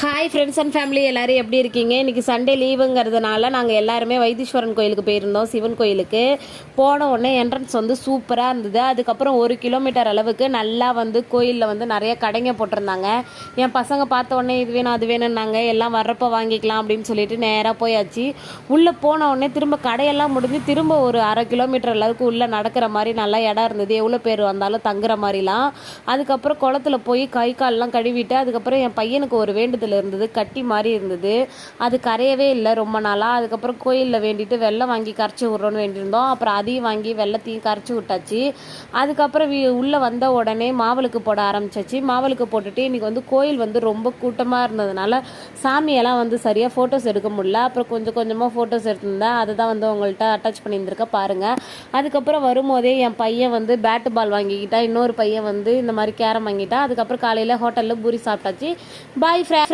Hi friends and family எல்லோரும் எப்படி இருக்கீங்க? இன்றைக்கி சண்டே லீவுங்கிறதுனால நாங்கள் எல்லாருமே வைத்தீஸ்வரன் கோயிலுக்கு போயிருந்தோம், சிவன் கோயிலுக்கு. போன உடனே என்ட்ரன்ஸ் வந்து சூப்பராக இருந்தது. அதுக்கப்புறம் 1 கிலோமீட்டர் அளவுக்கு நல்லா வந்து கோயிலில் வந்து நிறைய கடைங்க போட்டிருந்தாங்க. என் பசங்க பார்த்த உடனே இது வேணும் அது வேணும்னாங்க. எல்லாம் வர்றப்போ வாங்கிக்கலாம் அப்படின்னு சொல்லிட்டு நேராக போயாச்சு. உள்ளே போன உடனே திரும்ப கடையெல்லாம் முடிஞ்சு திரும்ப ஒரு 1/2 கிலோமீட்டர் அளவுக்கு உள்ளே நடக்கிற மாதிரி நல்லா இடம் இருந்தது. எவ்வளோ பேர் வந்தாலும் தங்குற மாதிரிலாம். அதுக்கப்புறம் குளத்துல போய் கை கால்லாம் கழுவிட்டு அதுக்கப்புறம் என் பையனுக்கு ஒரு வேண்டுதல் இருந்தது, கட்டி மாதிரி இருந்தது. அது கரையவே இல்லை ரொம்ப நாளாக. அதுக்கப்புறம் கோயிலில் வேண்டிட்டு வெள்ளம் வாங்கி கரைச்சி விட்றோன்னு வேண்டியிருந்தோம். அப்புறம் அதையும் வாங்கி வெள்ளத்தையும் கரைச்சி விட்டாச்சு. அதுக்கப்புறம் உள்ளே வந்த உடனே மாவளுக்கு போட ஆரம்பிச்சாச்சு. மாவளுக்கு போட்டுட்டு இன்றைக்கி வந்து கோயில் வந்து ரொம்ப கூட்டமாக இருந்ததுனால சாமியெல்லாம் வந்து சரியாக ஃபோட்டோஸ் எடுக்க முடியல. அப்புறம் கொஞ்சம் கொஞ்சமாக ஃபோட்டோஸ் எடுத்திருந்தேன். அதை தான் வந்து உங்கள்கிட்ட அட்டாச் பண்ணியிருந்திருக்க பாருங்கள். அதுக்கப்புறம் வரும்போதே என் பையன் வந்து பேட்டு பால் வாங்கிக்கிட்டா, இன்னொரு பையன் வந்து இந்த மாதிரி கேரம் வாங்கிட்டா. அதுக்கப்புறம் காலையில் ஹோட்டலில் பூரி சாப்பிட்டாச்சு. பாய் ஃப்ரெண்ட்.